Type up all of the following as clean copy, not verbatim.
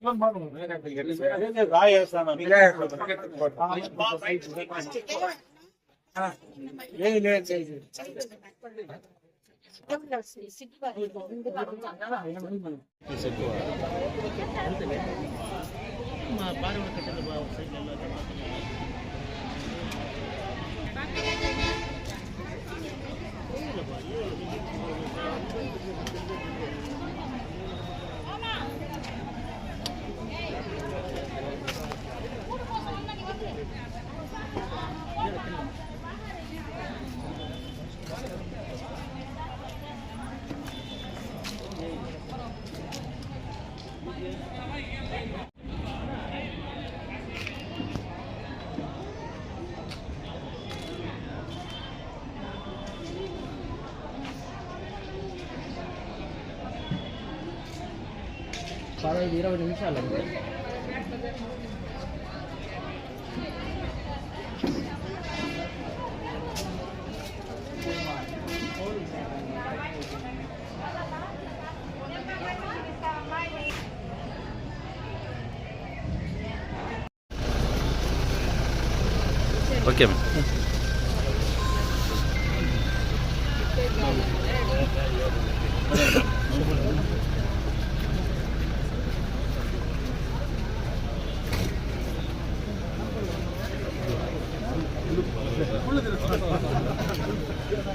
మా భార్య కట్టెలు బాగా బాగా 20 నిమిషాలు అండి. ఓకే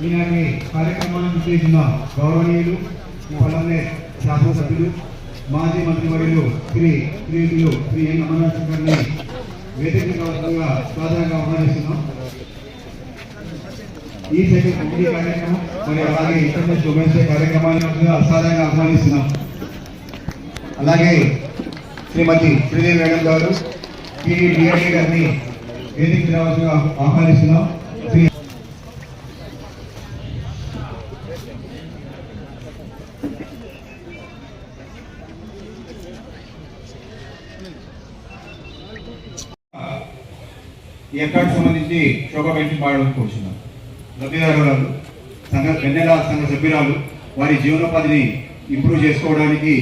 ఈనాటి కార్యక్రమాన్ని విశేషించిన గౌరవనీయులు పల్లె శాసనసభ్యులు మాజీ మంత్రివర్యులు శ్రీ ఎన్ అమర్నాథ్ గారిని వేదికగా సాధారణంగా ఆహ్వానిస్తున్నాం. ఈ సైకిల్ కమిటీ కార్యక్రమం మరియు అలాగే ఇంటర్నేషనల్ ఉమెన్స్ డే కార్యక్రమాన్ని సాధారణంగా ఆహ్వానిస్తున్నాం. అలాగే శ్రీమతి శ్రీదేవి మేడం గారు డిఆర్డీ గారిని వేదిక రావాల్సిందిగా ఆహ్వానిస్తున్నాం. ఈ ఏర్పాటుకు సంబంధించి శోభా పెన్షన్ పాడడానికి కూర్చున్నాం. లబ్ధిదారురాలు వెన్నెల సంఘ సభ్యురాలు వారి జీవనోపాధిని ఇంప్రూవ్ చేసుకోవడానికి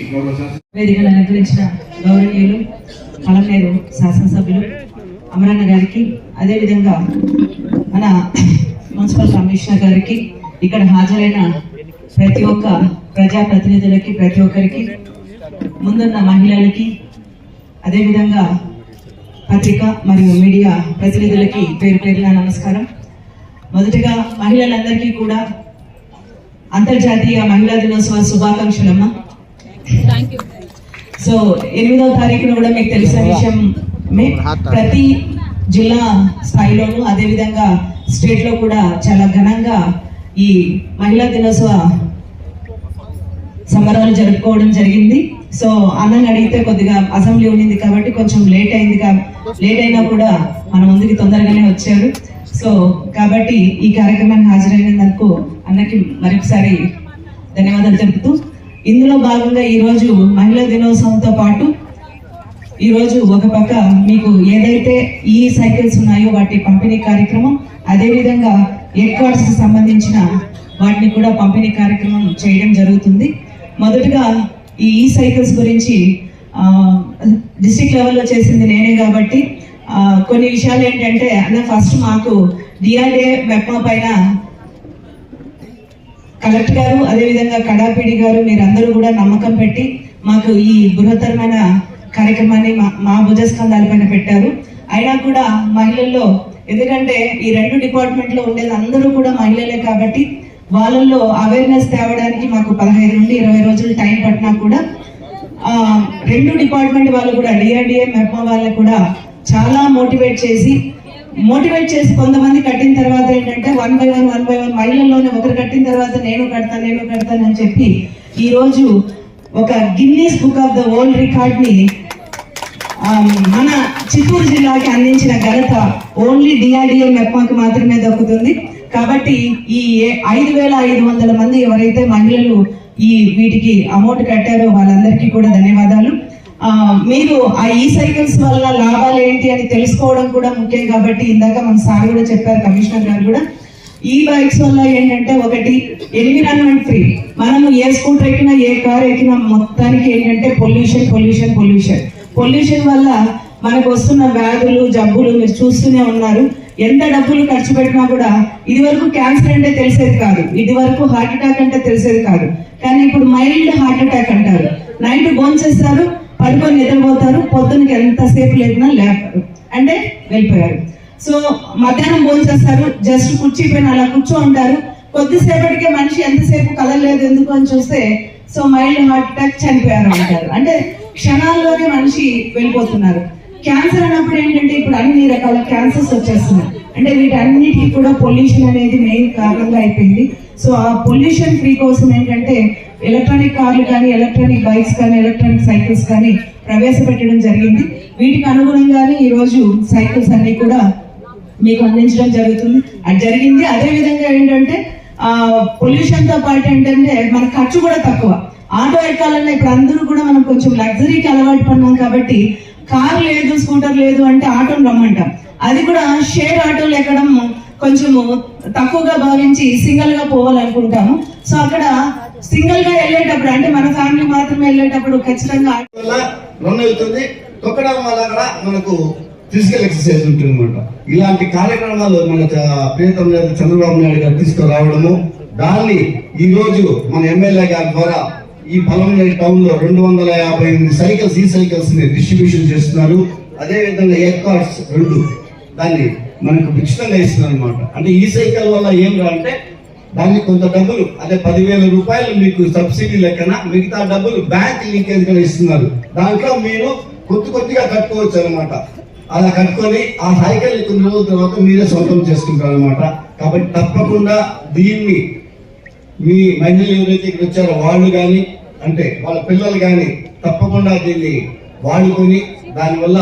వేదికను అలంకరించిన గౌరవనీయులు పలమనేరు శాసనసభ్యులు అమరన్న గారికి, అదేవిధంగా మన మున్సిపల్ కమిషనర్ గారికి, ఇక్కడ హాజరైన ప్రతి ఒక్క ప్రజాప్రతినిధులకి, ప్రతి ఒక్కరికి, ముందున్న మహిళలకి, అదేవిధంగా పత్రిక మరియు మీడియా ప్రతినిధులకి పేరు పేరున నమస్కారం. మొదటిగా మహిళలందరికీ కూడా అంతర్జాతీయ మహిళా దినోత్సవ శుభాకాంక్షలమ్మ. సో 8వ తారీఖున కూడా మీకు తెలిసిన విషయం, ప్రతి జిల్లా స్థాయిలోనూ అదేవిధంగా స్టేట్ లో కూడా చాలా ఘనంగా ఈ మహిళా దినోత్సవ సంబరాలు జరుపుకోవడం జరిగింది. సో అన్నని అడిగితే కొద్దిగా అసెంబ్లీ ఉండింది కాబట్టి కొంచెం లేట్ అయినా కూడా మన ముందుకి తొందరగానే వచ్చారు. సో కాబట్టి ఈ కార్యక్రమానికి హాజరైనందుకు అన్నకి మరొకసారి ధన్యవాదాలు తెలుపుతూ, ఇందులో భాగంగా ఈరోజు మహిళా దినోత్సవంతో పాటు ఈరోజు ఒక పక్క మీకు ఏదైతే ఈ సైకిల్స్ ఉన్నాయో వాటి పంపిణీ కార్యక్రమం, అదేవిధంగా హెడ్ క్వార్టర్స్ కి సంబంధించిన వాటిని కూడా పంపిణీ కార్యక్రమం చేయడం జరుగుతుంది. మొదటగా ఈ సైకిల్స్ గురించి డిస్ట్రిక్ట్ లెవెల్లో చేసింది నేనే కాబట్టి కొన్ని విషయాలు ఏంటంటే, అన్న ఫస్ట్ మాకు డిఆర్డీఏ మెప్మా పైన కలెక్టర్ గారు, అదేవిధంగా కడాపీడి గారు, మీరందరూ కూడా నమ్మకం పెట్టి మాకు ఈ బృహత్తరమైన కార్యక్రమాన్ని మా భుజస్కంధాల పైన పెట్టారు. అయినా కూడా మహిళల్లో, ఎందుకంటే ఈ 2 డిపార్ట్మెంట్లో ఉండేది అందరూ కూడా మహిళలే కాబట్టి వాళ్ళల్లో అవేర్నెస్ తేవడానికి మాకు 15 నుండి 20 రోజులు టైం పట్టినా కూడా 2 డిపార్ట్మెంట్ వాళ్ళు కూడా డిఆర్డీఏ మెప్మా వాళ్ళని కూడా చాలా మోటివేట్ చేసి కొంతమంది కట్టిన తర్వాత ఏంటంటే 1 by 1 మహిళల్లోనే ఒకరు కట్టిన తర్వాత నేను కడతాను అని చెప్పి ఈ రోజు ఒక Guinness book of the world record ని మన చిత్తూరు జిల్లాకి అందించిన ఘనత ఓన్లీ డిఆర్డీఏ మెప్మాకి మాత్రమే దక్కుతుంది. కాబట్టి ఈ 5,500 మంది ఎవరైతే మహిళలు వీటికి అమౌంట్ కట్టారో వాళ్ళందరికీ కూడా ధన్యవాదాలు. మీరు ఈ సైకిల్స్ వల్ల లాభాలు ఏంటి అని తెలుసుకోవడం కూడా ముఖ్యం కాబట్టి ఇందాక మన సార్ కూడా చెప్పారు, కమిషనర్ గారు కూడా, ఈ బైక్స్ వల్ల ఏంటంటే ఒకటి ఎన్విరాన్మెంట్ ఫ్రీ. మనము ఏ స్కూటర్ ఎక్కినా ఏ కార్ ఎక్కినా మొత్తానికి ఏంటంటే పొల్యూషన్ పొల్యూషన్ వల్ల మనకు వస్తున్న వ్యాధులు జబ్బులు మీరు చూస్తూనే ఉన్నారు. ఎంత డబ్బులు ఖర్చు పెట్టినా కూడా ఇది వరకు క్యాన్సర్ అంటే తెలిసేది కాదు, ఇది వరకు హార్ట్ అటాక్ అంటే తెలిసేది కాదు. కానీ ఇప్పుడు మైల్డ్ హార్ట్ అటాక్ అంటారు. నైట్ భోంచేస్తారు, పడుకొని నిద్రపోతారు, పొద్దునకి ఎంతసేపు లేపినా లేపారు అంటే వెళ్ళిపోయారు. సో మధ్యాహ్నం భోంచేస్తారు, జస్ట్ కుర్చీ పైన అలా కూర్చో ఉంటారు, కొద్దిసేపటికే మనిషి ఎంతసేపు కదలలేదు ఎందుకు అని చూస్తే సో మైల్డ్ హార్ట్ అటాక్ చనిపోయారు అంటారు. అంటే క్షణాల్లోనే మనిషి వెళ్ళిపోతున్నారు. క్యాన్సర్ అన్నప్పుడు ఏంటంటే ఇప్పుడు అన్ని రకాల క్యాన్సర్స్ వచ్చేస్తున్నాయి. అంటే వీటన్నిటికీ కూడా పొల్యూషన్ అనేది మెయిన్ కారణంగా అయిపోయింది. సో ఆ పొల్యూషన్ ఫ్రీ కోసం ఏంటంటే ఎలక్ట్రానిక్ కార్లు కానీ, ఎలక్ట్రానిక్ బైక్స్ కానీ, ఎలక్ట్రానిక్ సైకిల్స్ కానీ ప్రవేశపెట్టడం జరిగింది. వీటికి అనుగుణంగానే ఈరోజు సైకిల్స్ అన్ని కూడా మీకు అందించడం జరిగింది. అదే విధంగా ఏంటంటే పొల్యూషన్ తో పాటు ఏంటంటే మన ఖర్చు కూడా తక్కువ. ఆటో ఎక్కాలన్నా ఇప్పుడు అందరూ కూడా మనం కొంచెం లగ్జరీకి అలవాటు పడినాం కాబట్టి కార్ లేదు, స్కూటర్ లేదు అంటే ఆటోని రమ్మంటాం. అది కూడా షేర్ ఆటోలు ఎక్కడం కొంచెం తక్కువగా భావించి సింగిల్ గా పోవాలనుకుంటాము. సో అక్కడ సింగిల్ గా వెళ్ళేటప్పుడు అంటే మన ఫ్యామిలీ మాత్రమే వెళ్ళేటప్పుడు ఖచ్చితంగా రన్ అవుతుంది. తొక్కడం వల్ల కూడా మనకు ఫిజికల్ ఎక్సర్సైజ్ ఉంటుంది అనమాట. ఇలాంటి కార్యక్రమాలు మన ప్రియతమ చంద్రబాబు నాయుడు గారు తీసుకురావడము, దాన్ని ఈ రోజు మన ఎమ్మెల్యే గారి ద్వారా ఈ పలంనేరు టౌన్ లో 258 సైకిల్స్ ఈ సైకిల్స్ ని డిస్ట్రిబ్యూషన్ చేస్తున్నారు. అదే విధంగా ఎయిర్ కార్డ్స్ 2 దాన్ని మనకు ఉచితంగా ఇస్తున్నారు అనమాట. అంటే ఈ సైకిల్ వల్ల ఏం అంటే దానికి కొంత డబ్బులు అదే 10,000 రూపాయలు మీకు సబ్సిడీ లెక్కన, మిగతా డబ్బులు బ్యాంక్ లింకేజ్ గా ఇస్తున్నారు. దాంట్లో మీరు కొద్దిగా కట్టుకోవచ్చు అనమాట. అలా కట్టుకొని ఆ సైకిల్ కొన్ని రోజుల తర్వాత మీరే సొంతం చేసుకుంటారు అనమాట. కాబట్టి తప్పకుండా దీన్ని మీ మహిళలు ఎవరైతే ఇక్కడ వచ్చారో వాళ్ళు కానీ అంటే వాళ్ళ పిల్లలు కానీ తప్పకుండా దీన్ని వాడుకొని దానివల్ల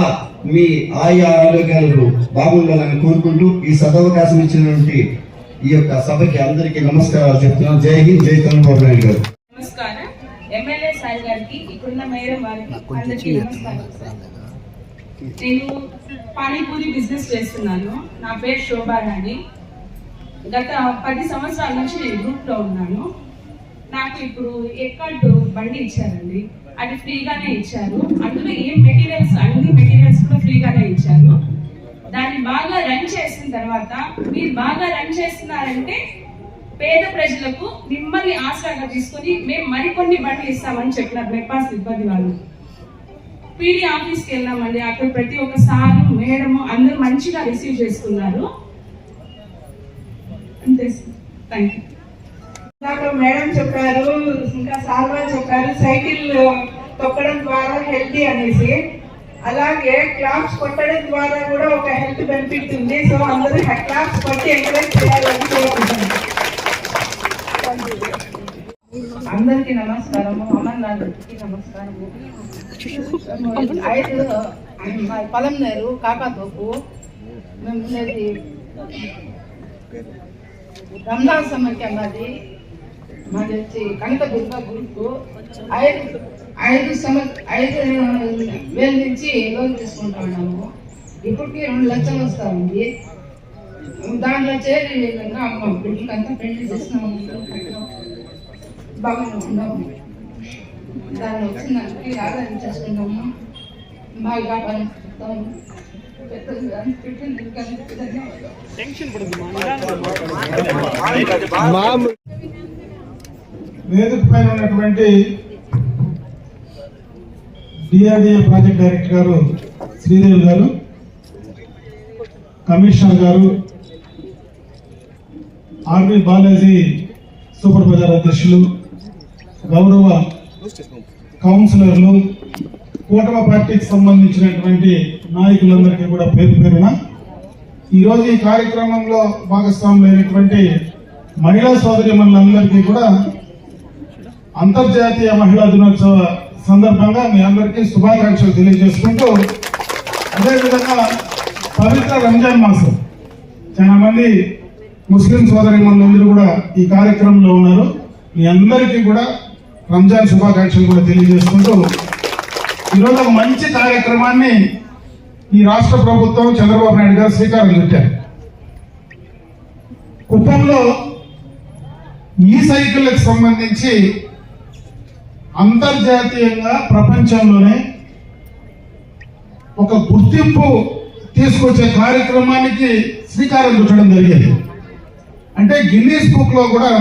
మీ ఆరోగ్యాలు బాగుండాలని కోరుకుంటూ ఈ సదవకాశం ఇచ్చినటువంటి ఈ యొక్క సభకి అందరికీ నమస్కారాలు చెప్తున్నాను. జై హింద్, జై చంద్రబాబు నాయుడు గారు. నమస్కారం. ఎమ్మెల్యే సార్ గారికి, ఇక్కడున్న మేడం వారికి అందరికీ నమస్కారం. నేను పానీపూరి బిజినెస్ చేస్తున్నాను. నా పేరు శోభారాణి. గత 10 సంవత్సరాల నుంచి నేను గ్రూప్ లో ఉన్నాను. నాకు ఇప్పుడు ఎక్కడ్ బండి ఇచ్చారండి, అది ఫ్రీగానే ఇచ్చారు. అందులో ఏం మెటీరియల్స్, అన్ని మెటీరియల్స్ కూడా ఫ్రీగానే ఇచ్చారు. దాన్ని బాగా రన్ చేసిన తర్వాత మీరు బాగా రన్ చేస్తున్నారంటే పేద ప్రజలకు మిమ్మల్ని ఆసరాగా తీసుకొని మేము మరికొన్ని బండ్లు ఇస్తామని చెప్పినారు మెప్పాస్ సిబ్బంది వాళ్ళు. పీడీ ఆఫీస్కి వెళ్ళామండి, అక్కడ ప్రతి ఒక్క సారు మేడము అందరూ మంచిగా రిసీవ్ చేసుకున్నారు. అంతే సార్, థ్యాంక్ యూ. నాకు మేడం చెప్పారు, ఇంకా సార్ వాళ్ళు చెప్పారు సైకిల్ తొక్కడం ద్వారా హెల్తీ అనేసి. అలాగే క్లాప్స్ కొట్టడం ద్వారా కూడా ఒక హెల్త్ బెనిఫిట్ ఉంది. సో అందరూ క్లాప్స్ కొట్టి ఎంకరేజ్ చేయాలని కోరుకుంటున్నాను. అందరికీ నమస్కారము. అమర్నాథ్కి నమస్కారము. 5 పలంనేరు కాకాతోపు. మేము ఉండేది రంజాన్ సమ్మర్కి అన్నది. మాది వచ్చి కనకదుర్గ గ్రూప్. 5,000 నుంచి లోన్ తీసుకుంటా ఉన్నాము. ఇప్పటికి 2 లక్షలు వస్తూ ఉంది. దాంట్లో చేరి విధంగా అమ్మ బిడ్డలంతా పెళ్లి చేసినాము, బాగానే ఉన్నాము. దాన్ని వచ్చిందానికి ఆదాయం చేసుకున్నాము, బాగా వ్యాపారం చెప్తాము. వేదిక పైన ఉన్నటువంటి డిఆర్డిఏ ప్రాజెక్ట్ డైరెక్టర్ గారు శ్రీదేవి గారు, కమిషనర్ గారు, ఆర్వి బాలాజీ సూపర్ బజార్ అధ్యక్షులు, గౌరవ కౌన్సిలర్లు, కూటమి పార్టీకి సంబంధించినటువంటి నాయకులందరికీ కూడా పేరు పేరున ఈరోజు ఈ కార్యక్రమంలో భాగస్వాములైనటువంటి మహిళా సోదరీమణులందరికీ కూడా అంతర్జాతీయ మహిళా దినోత్సవ సందర్భంగా మీ అందరికీ శుభాకాంక్షలు తెలియజేసుకుంటూ, అదేవిధంగా పవిత్ర రంజాన్ మాసం, చాలా మంది ముస్లిం సోదరీమణులందరూ కూడా ఈ కార్యక్రమంలో ఉన్నారు. మీ అందరికీ కూడా రంజాన్ శుభాకాంక్షలు కూడా తెలియజేసుకుంటూ, ఈరోజు ఒక మంచి కార్యక్రమాన్ని ఈ రాష్ట్ర ప్రభుత్వం చంద్రబాబు నాయుడు గారు శ్రీకారం చుట్టారు. కుప్పంలో ఈ సైకిళ్లకు సంబంధించి అంతర్జాతీయంగా ప్రపంచంలోనే ఒక గుర్తింపు తీసుకొచ్చే కార్యక్రమానికి శ్రీకారం చుట్టడం జరిగింది. అంటే గిన్నీస్ బుక్ లో కూడా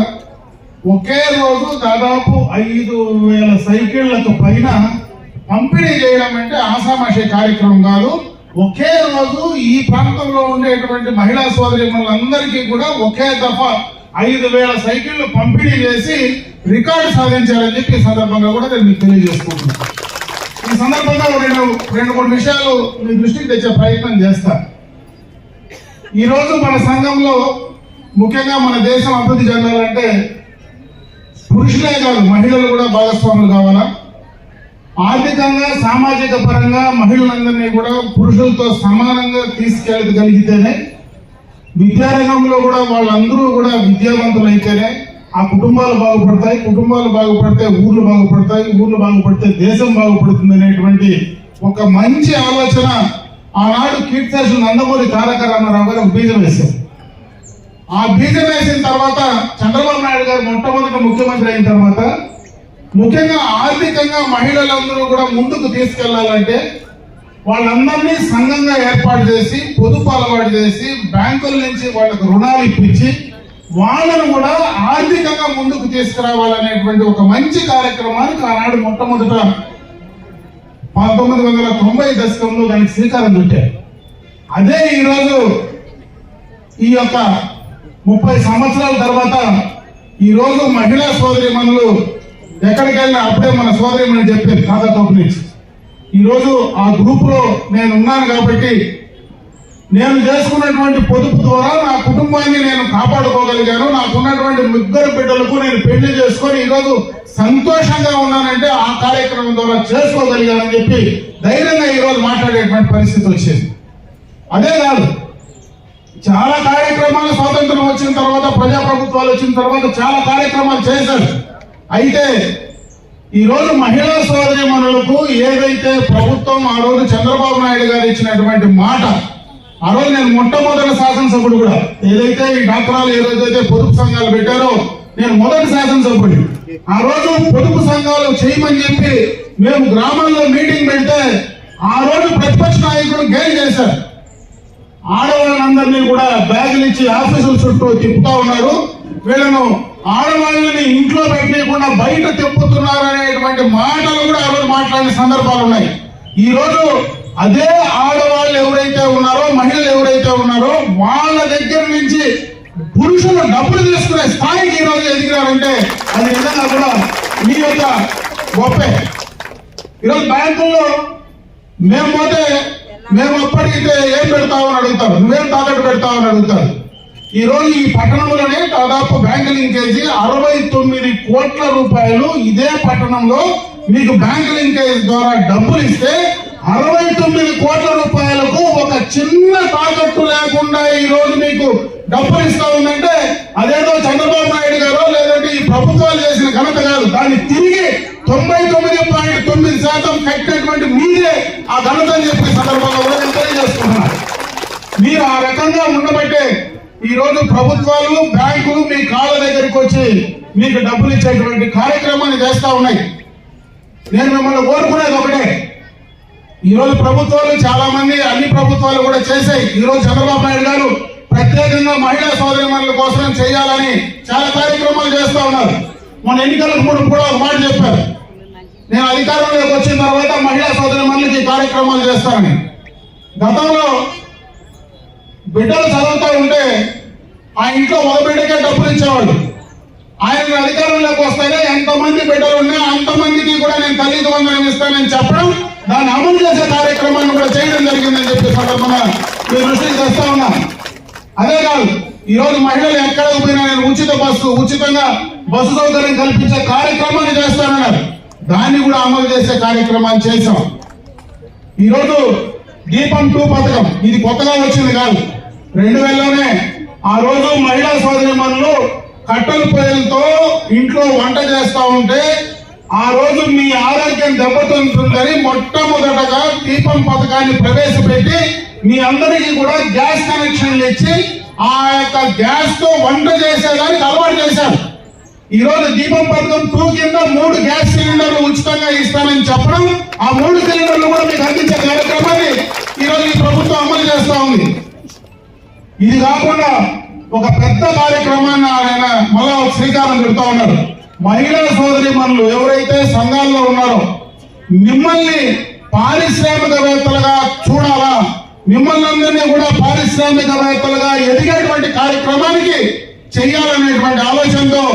ఒకే రోజు దాదాపు 5,000 సైకిళ్లకు పైన పంపిణీ చేయడం అంటే ఆషామాషి కార్యక్రమం కాదు. ఒకే రోజు ఈ ప్రాంతంలో ఉండేటువంటి మహిళా సోదరీమణులందరికీ కూడా ఒకే దఫా 5,000 సైకిళ్లు పంపిణీ చేసి రికార్డు సాధించారని చెప్పి ఈ సందర్భంగా కూడా నేను మీకు తెలియజేసుకుంటున్నాను. ఈ సందర్భంగా రెండు మూడు విషయాలు మీ దృష్టికి తెచ్చే ప్రయత్నం చేస్తా. ఈరోజు మన సంఘంలో ముఖ్యంగా మన దేశం అభివృద్ధి చెందాలంటే పురుషులే కాదు మహిళలు కూడా భాగస్వాములు కావాలా. ఆర్థికంగా సామాజిక పరంగా మహిళలందరినీ కూడా పురుషులతో సమానంగా తీసుకెళ్ళగలిగితేనే, విద్యారంగంలో కూడా వాళ్ళందరూ కూడా విద్యావంతులు అయితేనే ఆ కుటుంబాలు బాగుపడతాయి. కుటుంబాలు బాగుపడితే ఊర్లు బాగుపడతాయి. ఊర్లు బాగుపడితే దేశం బాగుపడుతుంది అనేటువంటి ఒక మంచి ఆలోచన ఆనాడు కీర్తిశేషులు నందమూరి తారక రామారావు గారు బీజం వేశారు. ఆ బీజం వేసిన తర్వాత చంద్రబాబు నాయుడు గారు మొట్టమొదటి ముఖ్యమంత్రి అయిన తర్వాత ముఖ్యంగా ఆర్థికంగా మహిళలందరూ కూడా ముందుకు తీసుకెళ్లాలంటే వాళ్ళందరినీ సంఘంగా ఏర్పాటు చేసి పొదుపు అలవాటు చేసి బ్యాంకుల నుంచి వాళ్ళకు రుణాలు ఇప్పించి వాళ్ళను కూడా ఆర్థికంగా ముందుకు తీసుకురావాలనేటువంటి ఒక మంచి కార్యక్రమానికి ఆనాడు మొట్టమొదట 1990 దశకంలో దానికి శ్రీకారం చుట్టారు. అదే ఈరోజు ఈ యొక్క 30 సంవత్సరాల తర్వాత ఈరోజు మహిళా సోదరీమణులు ఎక్కడికి వెళ్ళినా అప్పుడే మన సోదరీమణి చెప్పారు ఖాతా తోపు నుంచి. ఈరోజు ఆ గ్రూప్ లో నేను ఉన్నాను కాబట్టి నేను చేసుకున్నటువంటి పొదుపు ద్వారా నా కుటుంబాన్ని నేను కాపాడుకోగలిగాను. నాకున్నటువంటి 2 బిడ్డలకు నేను పెళ్లి చేసుకొని ఈరోజు సంతోషంగా ఉన్నానంటే ఆ కార్యక్రమం ద్వారా చేసుకోగలిగానని చెప్పి ధైర్యంగా ఈరోజు మాట్లాడేటువంటి పరిస్థితి వచ్చింది. అదే కాదు, చాలా కార్యక్రమాలు స్వాతంత్రం వచ్చిన తర్వాత ప్రజాప్రభుత్వాలు వచ్చిన తర్వాత చాలా కార్యక్రమాలు చేశారు. అయితే ఈరోజు మహిళా సోదరీమణులకు ఏదైతే ప్రభుత్వం ఆ రోజు చంద్రబాబు నాయుడు గారు ఇచ్చినటువంటి మాట, ఆ రోజు నేను మొట్టమొదటి శాసనసభ్యుడు కూడా ఏదైతే ఈ డాక్టరాలు ఏ రోజైతే పొదుపు సంఘాలు పెట్టారో నేను మొదటి శాసనసభ్యుడు. ఆ రోజు పొదుపు సంఘాలు చేయమని చెప్పి మేము గ్రామాల్లో మీటింగ్ పెడితే ఆ రోజు ప్రతిపక్ష నాయకుడు గెయిన్ చేశారు. ఆడవాళ్ళందరినీ కూడా బ్యాగులు ఇచ్చి ఆఫీసుల చుట్టూ తిప్పుతా ఉన్నారు. వీళ్ళను ఆడవాళ్ళని ఇంట్లో పెట్టకుండా బయట తిప్పుతున్నారు అనేటువంటి మాటలు కూడా ఆ రోజు మాట్లాడిన సందర్భాలు ఉన్నాయి. ఈ రోజు అదే ఆడవాళ్ళు ఎవరైతే ఉన్నారో, మహిళలు ఎవరైతే ఉన్నారో వాళ్ళ దగ్గర నుంచి పురుషులు డబ్బులు తీసుకునే స్థాయికి ఈ రోజు ఎదిగినారంటే అది నిజంగా కూడా మీ యొక్క గొప్పే. ఈరోజు బ్యాంకుల్లో మేము పోతే మేము అప్పటికైతే ఏం పెడతామని అడుగుతారు, నువ్వేం తాకట్టు పెడతామని అడుగుతారు. ఈ రోజు ఈ పట్టణంలోనే దాదాపు బ్యాంకు లింకేజీ 69 కోట్ల రూపాయలు ఇదే పట్టణంలో మీకు బ్యాంకు లింకేజ్ ద్వారా డబ్బులు ఇస్తే 69 కోట్ల రూపాయలకు ఒక చిన్న తాకట్టు లేకుండా ఈ రోజు మీకు డబ్బులు ఇస్తా ఉందంటే అదేదో చంద్రబాబు నాయుడు గారు లేదంటే ఈ ప్రభుత్వాలు చేసిన ఘనత కాదు. దాన్ని తిరిగి 99.9% కట్టినటువంటి మీరే ఆ ఘనత అని చెప్పే సందర్భంగా కూడా నేను తెలియజేస్తున్నాను. మీరు ఆ రకంగా ఉండబట్టే ఈ రోజు ప్రభుత్వాలు బ్యాంకులు మీ కాళ్ళ దగ్గరికి వచ్చి మీకు డబ్బులు ఇచ్చేటువంటి కార్యక్రమాన్ని చేస్తా ఉన్నాయి. నేను మిమ్మల్ని కోరుకునేది ఒకటే, ఈ రోజు ప్రభుత్వాలు చాలా మంది అన్ని ప్రభుత్వాలు కూడా చేశాయి. ఈ రోజు చంద్రబాబు నాయుడు గారు ప్రత్యేకంగా మహిళా సోదరీమణుల కోసం చేయాలని చాలా కార్యక్రమాలు చేస్తా ఉన్నారు. మన ఎన్నికలకు కూడా ఒక మాట చెప్పారు, నేను అధికారంలోకి వచ్చిన తర్వాత మహిళా సోదరీమణులకి కార్యక్రమాలు చేస్తానని. గతంలో బిడ్డలు చదువుతూ ఉంటే ఆ ఇంట్లో ఒక బిడ్డకే డబ్బులు ఇచ్చేవాళ్ళు. ఆయన అధికారంలోకి వస్తేనే ఎంతమంది బిడ్డలు ఉన్నా అంతమందికి కూడా నేను తల్లికి వందనం ఇస్తానని చెప్పడం, దాన్ని అమలు చేసే కార్యక్రమాన్ని కూడా చేయడం జరిగిందని చెప్పి సందర్భంగా మీ దృష్టికి తెస్తా ఉన్నా. అదే కాదు, ఈ రోజు మహిళలు ఎక్కడికి పోయినా నేను ఉచితంగా బస్సు సౌకర్యం కల్పించే కార్యక్రమాన్ని చేస్తానన్నారు. దాన్ని కూడా అమలు చేసే కార్యక్రమాన్ని చేశాం. ఈరోజు దీపం 2 పథకం ఇది కొత్తగా వచ్చింది కాదు. 2000లోనే ఆ రోజు మహిళా సోదరీమణులు కట్టెల పొయ్యిలతో ఇంట్లో వంట చేస్తా ఉంటే ఆ రోజు మీ ఆరోగ్యం దెబ్బతింటుందని మొట్టమొదటగా దీపం పథకాన్ని ప్రవేశపెట్టి మీ అందరికీ కూడా గ్యాస్ కనెక్షన్లు ఇచ్చి ఆ యొక్క గ్యాస్ తో వంట చేసేదానికి అలవాటు చేశారు. ఈ రోజు దీపం పథకం 2 కింద 3 గ్యాస్ సిలిండర్లు ఉచితంగా ఇస్తానని చెప్పడం ఆ 3 సిలిండర్లు కూడా మీకు అందించే కార్యక్రమాన్ని ఈరోజు ఈ ప్రభుత్వం అమలు చేస్తా ఉంది. ఇది కాకుండా ఒక పెద్ద కార్యక్రమాన్ని ఆయన మళ్ళా శ్రీకారం చుడతా ఉన్నారు. మహిళా సోదరిమణులు ఎవరైతే సంఘాల్లో ఉన్నారో మిమ్మల్ని పారిశ్రామికవేత్తలుగా చూడాలా, మిమ్మల్ని అందరినీ కూడా పారిశ్రామికవేత్తలుగా ఎదిగేటువంటి కార్యక్రమానికి చెయ్యాలనేటువంటి ఆలోచనతో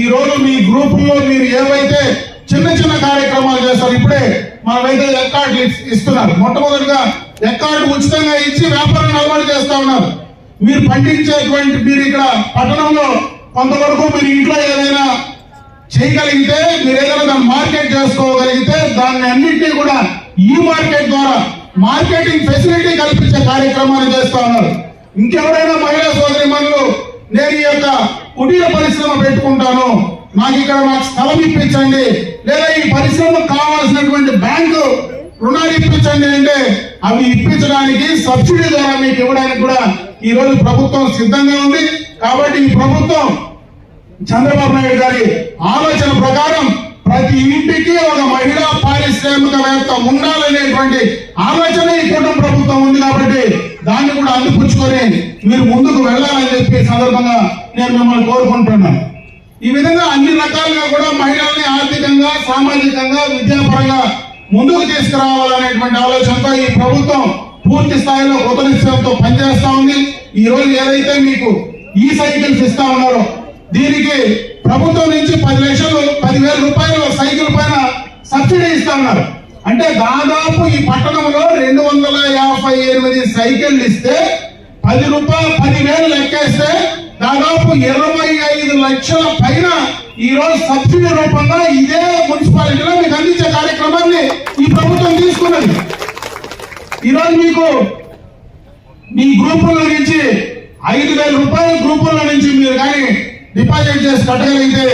ఈ రోజు మీ గ్రూపుల్లో మీరు ఏవైతే చిన్న చిన్న కార్యక్రమాలు చేస్తారు, ఇప్పుడే మనమైతే ఎక్కార్డు ఇస్తున్నారు. మొట్టమొదటిగా ఎక్కార్డు ఉచితంగా ఇచ్చి వ్యాపారాన్ని అలవాటు చేస్తా ఉన్నారు. మీరు పండించేటువంటి మీరు ఇక్కడ పట్టణంలో కొంతవరకు మీరు ఇంట్లో ఏదైనా చేయగలిగితే, మీరు ఏదైనా దాన్ని మార్కెట్ చేసుకోగలిగితే దాన్ని అన్నింటినీ కూడా ఈ మార్కెట్ ద్వారా మార్కెటింగ్ ఫెసిలిటీ కల్పించే కార్యక్రమాన్ని చేస్తా ఉన్నారు. ఇంకెవరైనా మహిళా సోదరిమణులు నేను ఈ యొక్క కుటీర పరిశ్రమ పెట్టుకుంటాను, నాకు స్థలం ఇప్పించండి, లేదా ఈ పరిశ్రమకు కావాల్సినటువంటి బ్యాంకు రుణాలు ఇప్పించండి అంటే అవి ఇప్పించడానికి సబ్సిడీ ద్వారా మీకు ఇవ్వడానికి కూడా ఈ రోజు ప్రభుత్వం సిద్ధంగా ఉంది. కాబట్టి ఈ ప్రభుత్వం చంద్రబాబు నాయుడు గారి ఆలోచన ప్రకారం ప్రతి ఇంటికి ఒక మహిళా పారిశ్రామికవేత్త ఉండాలనేటువంటి ఆలోచన ఈ కుటుంబ ప్రభుత్వం ఉంది. కాబట్టి దాన్ని కూడా అందిపుచ్చుకొని మీరు ముందుకు వెళ్ళాలని చెప్పి సందర్భంగా నేను మిమ్మల్ని కోరుకుంటున్నాను. ఈ విధంగా అన్ని రకాలుగా కూడా మహిళల్ని ఆర్థికంగా, సామాజికంగా, విద్యాపరంగా ముందుకు తీసుకురావాలనేటువంటి ఆలోచనతో ఈ ప్రభుత్వం పూర్తి స్థాయిలో కొత్త నిశ్చయంతో పనిచేస్తా ఉంది. ఈ రోజు ఏదైతే మీకు ఈ సైకిల్స్ ఇస్తా ఉన్నారో దీనికి ప్రభుత్వం నుంచి 10,000 రూపాయలు సైకిల్ పైన సబ్సిడీ ఇస్తా ఉన్నారు. అంటే దాదాపు ఈ పట్టణంలో 258 సైకిళ్లు ఇస్తే 10,000 లెక్కేస్తే దాదాపు 25 లక్షల పైన ఈ రోజు సబ్సిడీ రూపంగా ఇదే మున్సిపాలిటీలో మీకు అందించే కార్యక్రమాన్ని ఈ ప్రభుత్వం తీసుకున్నది. ఈరోజు మీకు మీ గ్రూపుల నుంచి 5,000 రూపాయల గ్రూపుల నుంచి మీరు కానీ డిపాజిట్ చేసి కట్టగలిగితే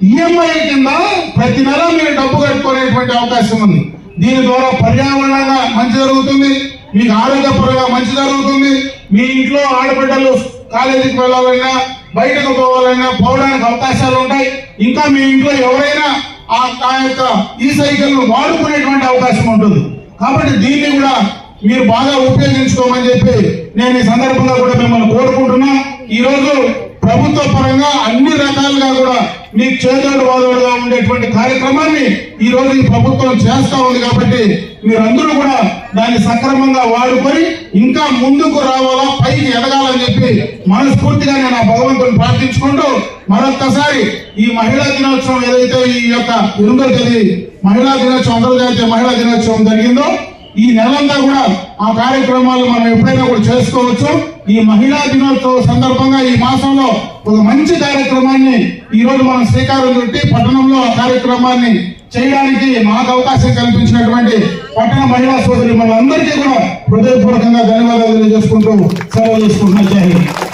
ఈఎంఐ కింద ప్రతి నెల మీరు డబ్బు కట్టుకునేటువంటి అవకాశం ఉంది. దీని ద్వారా పర్యావరణంగా మంచి జరుగుతుంది, మీకు ఆరోగ్యపరంగా మంచి జరుగుతుంది. మీ ఇంట్లో ఆడబిడ్డలు కాలేజీకి వెళ్ళాలన్నా, బయటకు పోవాలన్నా పోవడానికి అవకాశాలు ఉంటాయి. ఇంకా మీ ఇంట్లో ఎవరైనా ఆ యొక్క ఈ సైకిల్ ను వాడుకునేటువంటి అవకాశం ఉంటుంది. కాబట్టి దీన్ని కూడా మీరు బాగా ఉపయోగించుకోమని చెప్పి నేను ఈ సందర్భంగా కూడా మిమ్మల్ని కోరుకుంటున్నా. ఈ రోజు ప్రభుత్వ పరంగా అన్ని రకాలుగా కూడా మీకు చేదోడు వాదోడుగా ఉండేటువంటి కార్యక్రమాన్ని ఈ రోజు ఈ ప్రభుత్వం చేస్తా ఉంది. కాబట్టి మీరందరూ కూడా దాన్ని సక్రమంగా వాడుకొని ఇంకా ముందుకు రావాలా, పైకి ఎదగాలని చెప్పి మనస్ఫూర్తిగా నేను ఆ భగవంతుని ప్రార్థించుకుంటూ మరొక్కసారి ఈ మహిళా దినోత్సవం ఏదైతే ఈ యొక్క 8వ తేదీ మహిళా దినోత్సవం, అంతర్జాతీయ మహిళా దినోత్సవం జరిగిందో ఈ నెలంతా కూడా ఆ కార్యక్రమాలు మనం ఎప్పుడైనా కూడా చేసుకోవచ్చు. ఈ మహిళా దినోత్సవం సందర్భంగా ఈ మాసంలో ఒక మంచి కార్యక్రమాన్ని ఈ రోజు మనం శ్రీకారం చుట్టి పట్టణంలో ఆ కార్యక్రమాన్ని చేయడానికి మాకు అవకాశం కల్పించినటువంటి పట్టణ మహిళా సోదరి మనందరికీ కూడా హృదయపూర్వకంగా ధన్యవాదాలు తెలియజేసుకుంటూ సెలవు తీసుకుంటున్నాను. జై హింద్.